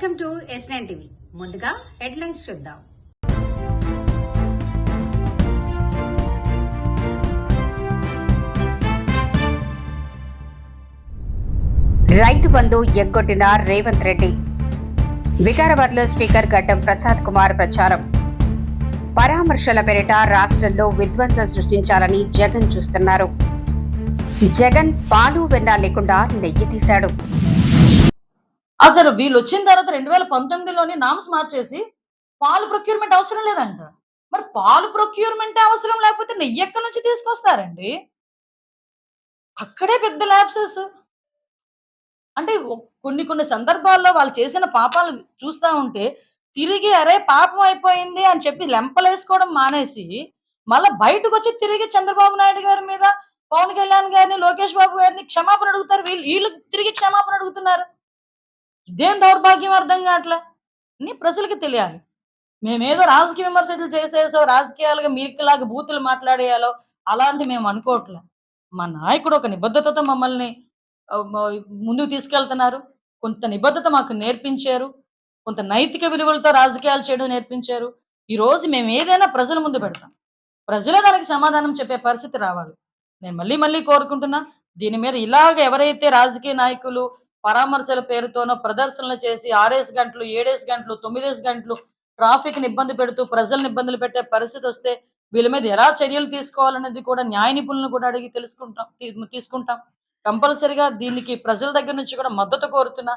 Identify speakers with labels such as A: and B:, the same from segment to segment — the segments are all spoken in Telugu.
A: Welcome to S9 TV. ముందుగా హెడ్లైన్స్ చూద్దాం. రైతు బంధు ఎగ్గొట్టిన రేవంత్ రెడ్డి. వికారాబాద్ లో స్పీకర్ గడ్డం ప్రసాద్ కుమార్ ప్రచారం. పరామర్శల పేరిట రాష్ట్రంలో విధ్వంసం సృష్టించాలని జగన్ చూస్తున్నారు. జగన్ పాలు వెన్న లేకుండా నెయ్యి తీశాడు.
B: అసలు వీళ్ళు వచ్చిన తర్వాత 2019లోని నామ్స్ మార్చేసి పాలు ప్రొక్యూర్మెంట్ అవసరం లేదంట. మరి పాలు ప్రొక్యూర్మెంట్ అవసరం లేకపోతే నెయ్యి ఎక్కడి నుంచి తీసుకొస్తారండి? అక్కడే పెద్ద ల్యాబ్సెస్. అంటే కొన్ని సందర్భాల్లో వాళ్ళు చేసిన పాపాలు చూస్తా ఉంటే తిరిగి అరే పాపం అయిపోయింది అని చెప్పి లెంపలేసుకోవడం మానేసి మళ్ళీ బయటకు వచ్చి తిరిగి చంద్రబాబు నాయుడు గారి మీద, పవన్ కళ్యాణ్ గారిని, లోకేష్ బాబు గారిని క్షమాపణ అడుగుతారు. వీళ్ళు తిరిగి క్షమాపణ అడుగుతున్నారు. ఇదేం దౌర్భాగ్యం అర్థం కావట్లే అని ప్రజలకి తెలియాలి. మేమేదో రాజకీయ విమర్శలు చేసేసో రాజకీయాలుగా మీకులాగా బూతులు మాట్లాడేయాలో అలాంటి మేము అనుకోవట్లే. మా నాయకుడు ఒక నిబద్ధతతో మమ్మల్ని ముందుకు తీసుకెళ్తున్నారు. కొంత నిబద్ధత మాకు నేర్పించారు. కొంత నైతిక విలువలతో రాజకీయాలు చేయడం నేర్పించారు. ఈరోజు మేము ఏదైనా ప్రజల ముందు పెడతాం. ప్రజలే దానికి సమాధానం చెప్పే పరిస్థితి రావాలి. నేను మళ్ళీ కోరుకుంటున్నా, దీని మీద ఇలాగ ఎవరైతే రాజకీయ నాయకులు పరామర్శల పేరుతోనో ప్రదర్శనలు చేసి 6 గంటలు, 7 గంటలు, 9 గంటలు ట్రాఫిక్ని ఇబ్బంది పెడుతూ ప్రజలను ఇబ్బందులు పెట్టే పరిస్థితి వస్తే వీళ్ళ మీద ఎలా చర్యలు తీసుకోవాలనేది కూడా న్యాయ నిపుణులను కూడా అడిగి తీసుకుంటాం. కంపల్సరిగా దీనికి ప్రజల దగ్గర నుంచి కూడా మద్దతు కోరుతున్నా.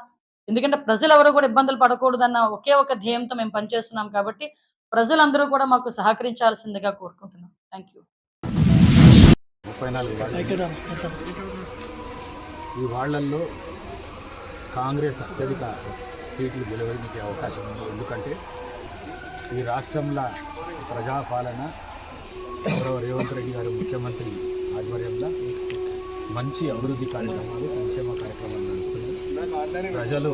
B: ఎందుకంటే ప్రజలు ఎవరు కూడా ఇబ్బందులు పడకూడదన్న ఒకే ఒక ధ్యేయంతో మేము పనిచేస్తున్నాం కాబట్టి ప్రజలందరూ కూడా మాకు సహకరించాల్సిందిగా కోరుకుంటున్నాం. Thank you.
C: ఈ వాళ్ళల్లో కాంగ్రెస్ అత్యధిక సీట్లు గెలవడానికి అవకాశం ఉంది. ఎందుకంటే ఈ రాష్ట్రంలో ప్రజాపాలన రేవంత్ రెడ్డి గారు ముఖ్యమంత్రి ఆధ్వర్యంలో మంచి అభివృద్ధి కార్యక్రమాలు, సంక్షేమ కార్యక్రమాలు నడుస్తున్నాయి. ప్రజలు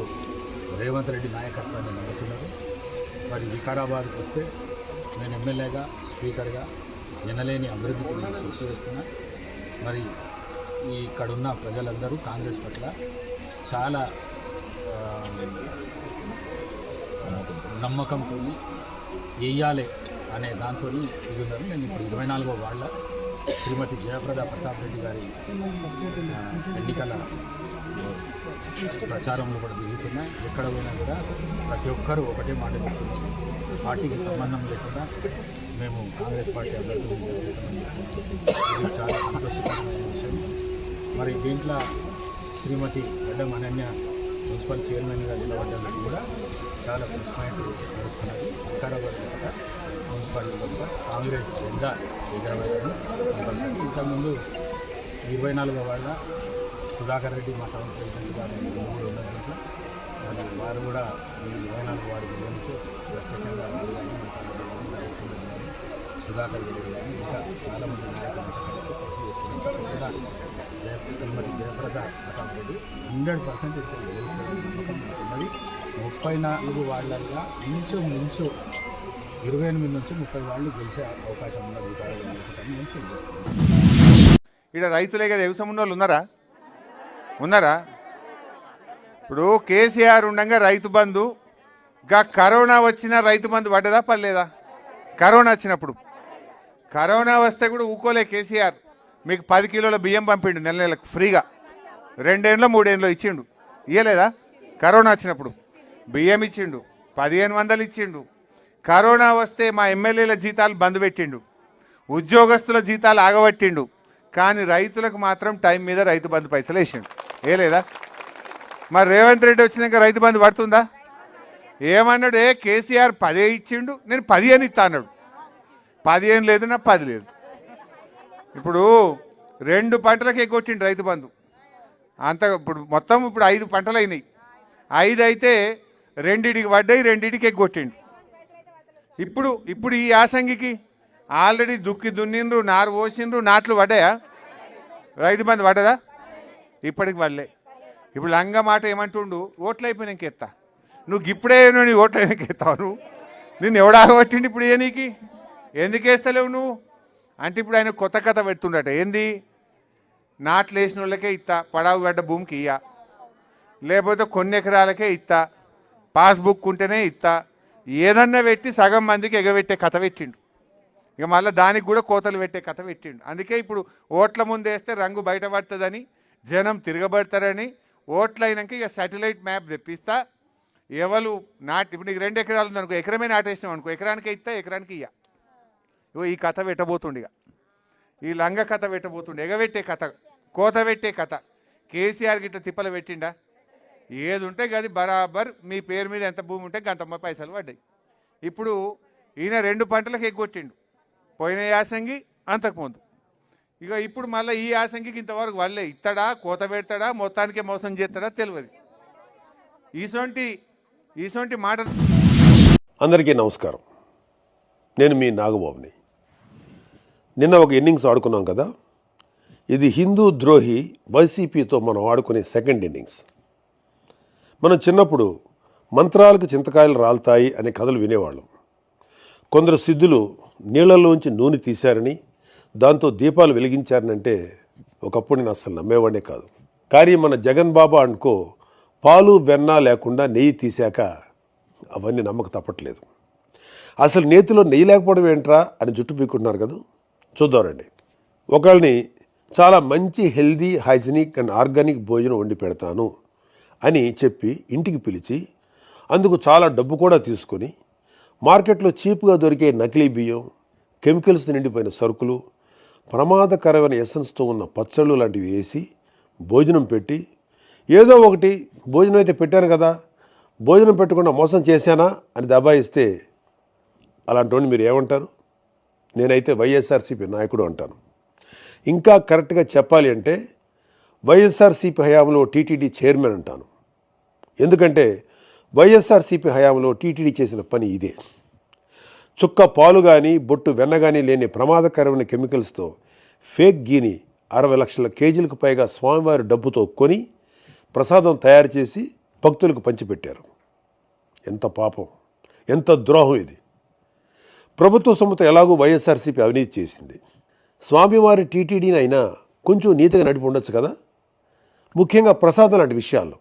C: రేవంత్ రెడ్డి నాయకత్వాన్ని నడుపుతున్నారు. మరి వికారాబాద్కి వస్తే నేను ఎమ్మెల్యేగా, స్పీకర్గా ఎనలేని అభివృద్ధికి నేను కృషి చేస్తున్నా. మరి ఇక్కడున్న ప్రజలందరూ కాంగ్రెస్ పట్ల చాలా నమ్మకంతో వేయాలి అనే దాంతో ఇది ఉన్నారు. నేను ఇప్పుడు 24వ వార్డులో శ్రీమతి జయప్రద ప్రతాప్ రెడ్డి గారి ఎన్నికల ప్రచారంలో కూడా దిగుతున్నాయి. ఎక్కడ పోయినా కూడా ప్రతి ఒక్కరూ ఒకటే మాట చెప్తున్నారు, పార్టీకి సంబంధం లేకుండా మేము కాంగ్రెస్ పార్టీ అభ్యర్థులను గెలిపిస్తామని చెప్తున్నాం. ఇది చాలా సంతోషకరమైన విషయం. మరి దీంట్లో శ్రీమతి గడ్డం అనన్య మున్సిపల్ చైర్మన్గా నిలబడ్డానికి కూడా చాలా ప్లస్ పాయింట్ నడుస్తున్నది. వికారాబాద్ కూడా మున్సిపాలిటీలో కూడా కాంగ్రెస్ జెండా ఎగరవేయడం కంపల్సరీ. ఇంతకుముందు 24వ వార్డుల సుధాకర్ రెడ్డి మా టౌన్ ప్రెసిడెంట్ గారు ఉన్నది. దీంట్లో వారు కూడా ఈ 24వ వార్డు గెలవడానికి ప్రత్యేకంగా వారు కానీ సుధాకర్ రెడ్డి కానీ ఇంకా చాలామంది నాయకులతో కలిసి కృషి చేస్తున్నారు. కూడా శ్రీమతి జయప్రద ప్రతాప్ రెడ్డి 100% ఇక్కడ గెలుస్తున్న నమ్మకం ఉన్నది. 34 వార్డులలో ఇంచు 28 నుంచి 30 వాళ్ళు గెలిచే అవకాశం ఉన్నది. నేను తెలియజేస్తున్నాను.
D: ఇక్కడ రైతులే కదా వ్యవసాయం ఉన్న వాళ్ళు ఉన్నారా? ఇప్పుడు కేసీఆర్ ఉండగా రైతు బంధు, గా కరోనా వచ్చినా రైతు బంధు పడ్డదా పడలేదా? కరోనా వచ్చినప్పుడు కరోనా వస్తే కూడా ఊకోలే కేసీఆర్. మీకు 10 కిలోల బియ్యం పంపిండు నెలకు ఫ్రీగా. 2 ఏళ్ళలో 3 ఏళ్ళలో ఇచ్చిండు. ఇయ్యలేదా? కరోనా వచ్చినప్పుడు బియ్యం ఇచ్చిండు, 1500 ఇచ్చిండు. కరోనా వస్తే మా ఎమ్మెల్యేల జీతాలు బంద్ పెట్టిండు, ఉద్యోగస్తుల జీతాలు ఆగబట్టిండు. కానీ రైతులకు మాత్రం టైం మీద రైతు బంధు పైసలు వేసిండు. ఏలేదా? మరి రేవంత్ రెడ్డి వచ్చినాక రైతు బంధు పడుతుందా? ఏమన్నాడు? కేసీఆర్ 10 ఇచ్చిండు, నేను 15 ఇస్తా అన్నాడు. 15 లేదు, నా 10 లేదు. ఇప్పుడు 2 పంటలకు ఎగ్గొట్టిండు రైతు బంధు. ఇప్పుడు మొత్తం 5 పంటలు అయినాయి. 5 అయితే 2టికి పడ్డాయి, 2టికి ఎగ్గొట్టిండు. ఇప్పుడు ఈ యాసంగికి ఆల్రెడీ దున్నిండ్రు, నారు పోసిండ్రు, నాట్లు పడ్డాయా? రైతు బంధు పడ్డదా? ఇప్పటికి పడలే. ఇప్పుడు లంగ మాట ఏమంటుండు? ఓట్లు అయిపోయినాక ఎత్తా. నువ్వు ఇప్పుడే నీ ఓట్లు అయినాక ఎత్తావు. నువ్వు నిన్ను ఎవడాగబట్టిండు ఇప్పుడు? నీకు ఎందుకు వేస్తలేవు నువ్వు అంటే ఇప్పుడు ఆయన కొత్త కథ పెడుతుండట. ఏంది? నాట్లు వేసిన వాళ్ళకే ఇస్తా, పడావు గడ్డ భూమికి ఇయ్యా, లేకపోతే కొన్ని ఎకరాలకే ఇస్తా, పాస్బుక్ ఉంటేనే ఇస్తా, ఏదన్నా పెట్టి సగం మందికి ఎగబెట్టే కథ పెట్టిండు. ఇక మళ్ళీ దానికి కూడా కోతలు పెట్టే కథ పెట్టిండు. అందుకే ఇప్పుడు ఓట్ల ముందు వేస్తే రంగు బయటపడుతుందని, జనం తిరగబడతారని, ఓట్లు అయినాక ఇక శాటిలైట్ మ్యాప్ తెప్పిస్తా. ఎవరు ఇప్పుడు నీకు 2 ఎకరాలు ఉందనుకో, ఎకరమే నాటేసినాం అనుకో, ఎకరానికి ఇస్తా, ఎకరానికి ఇయ్య. ఇగో ఈ కథ పెట్టబోతుండిగా, ఈ లంగ కథ పెట్టబోతుండే, ఎగబెట్టే కథ, కోత పెట్టే కథ. కేసీఆర్ గిట్ల తిప్పలు పెట్టిండా? ఏది ఉంటే గది బరాబర్ మీ పేరు మీద ఎంత భూమి ఉంటే గంతమ్మ పైసలు పడ్డాయి. ఇప్పుడు ఈయన 2 పంటలకు ఎగ్గొట్టిండు, పోయిన యాసంగి అంతకుముందు. ఇక ఇప్పుడు మళ్ళీ ఈ యాసంగికి ఇంతవరకు వాళ్ళే ఇస్తాడా, కోత పెడతాడా, మొత్తానికే మోసం చేస్తాడా తెలియదు. ఈసొంటి మాట.
E: అందరికీ నమస్కారం. నేను మీ నాగబాబుని. నిన్న ఒక ఇన్నింగ్స్ ఆడుకున్నాం కదా, ఇది హిందూ ద్రోహి వైసీపీతో మనం ఆడుకునే సెకండ్ ఇన్నింగ్స్. మనం చిన్నప్పుడు మంత్రాలకు చింతకాయలు రాలుతాయి అనే కథలు వినేవాళ్ళం. కొందరు సిద్ధులు నీళ్లలోంచి నూనె తీశారని, దాంతో దీపాలు వెలిగించారనంటే ఒకప్పుడు నేను అస్సలు నమ్మేవాడే కాదు. కానీ మన జగన్ బాబా అనుకో పాలు వెన్న లేకుండా నెయ్యి తీశాక అవన్నీ నమ్మక తప్పట్లేదు. అసలు నేతిలో నెయ్యి లేకపోవడం ఏంట్రా అని జుట్టు పీక్కుంటున్నారు కదా. చూద్దామండి. ఒకళ్ళని చాలా మంచి హెల్దీ, హైజీనిక్ అండ్ ఆర్గానిక్ భోజనం వండి పెడతాను అని చెప్పి ఇంటికి పిలిచి, అందుకు చాలా డబ్బు కూడా తీసుకొని, మార్కెట్లో చీప్గా దొరికే నకిలీ బియ్యం, కెమికల్స్ నిండిపోయిన సరుకులు, ప్రమాదకరమైన ఎసెన్స్తో ఉన్న పచ్చళ్ళు లాంటివి వేసి భోజనం పెట్టి, ఏదో ఒకటి భోజనం అయితే పెట్టాను కదా, భోజనం పెట్టకుండా మోసం చేశానా అని దబాయిస్తే అలాంటి వాడిని మీరు ఏమంటారు? నేనైతే వైఎస్ఆర్సీపీ నాయకుడు అంటాను. ఇంకా కరెక్ట్గా చెప్పాలి అంటే వైఎస్ఆర్సీపీ హయాంలో టీటీడీ చైర్మన్ అంటాను. ఎందుకంటే వైఎస్ఆర్సీపీ హయాంలో టీటీడీ చేసిన పని ఇదే. చుక్క పాలు కానీ బొట్టు వెన్న కానీ లేని ప్రమాదకరమైన కెమికల్స్తో ఫేక్ గీని 60 లక్షల కేజీలకు పైగా స్వామివారి డబ్బుతో కొని ప్రసాదం తయారు చేసి భక్తులకు పంచిపెట్టారు. ఎంత పాపం, ఎంత ద్రోహం ఇది. ప్రభుత్వ సొమ్ముతో ఎలాగో వైఎస్ఆర్సీపీ అవినీతి చేసింది. స్వామివారి టీటీడీని అయినా కొంచెం నీతిగా నడిపి ఉండొచ్చు కదా, ముఖ్యంగా ప్రసాదం లాంటి విషయాల్లో.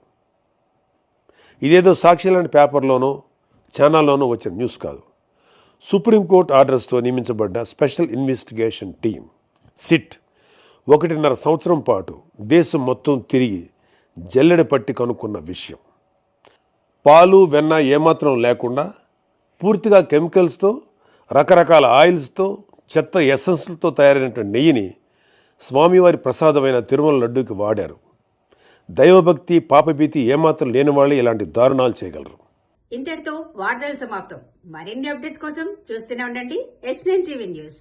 E: ఇదేదో సాక్షి లాంటి పేపర్లోనో ఛానల్లోనో వచ్చిన న్యూస్ కాదు. సుప్రీంకోర్టు ఆర్డర్స్తో నియమించబడ్డ స్పెషల్ ఇన్వెస్టిగేషన్ టీం సిట్ 1.5 సంవత్సరం పాటు దేశం మొత్తం తిరిగి జల్లెడ పట్టి కనుక్కున్న విషయం. పాలు వెన్న ఏమాత్రం లేకుండా పూర్తిగా కెమికల్స్తో, రకరకాల ఆయిల్స్తో, చెత్త ఎసెన్స్లతో తయారైనటువంటి నెయ్యిని స్వామివారి ప్రసాదమైన తిరుమల లడ్డూకి వాడారు. దైవభక్తి, పాపభీతి ఏమాత్రం లేని వాళ్ళే ఇలాంటి దారుణాలు చేయగలరు.
A: ఇంతటితో వార్తలు సమాప్తం. మరిన్ని అప్డేట్స్ కోసం చూస్తూనే ఉండండి S9 TV న్యూస్.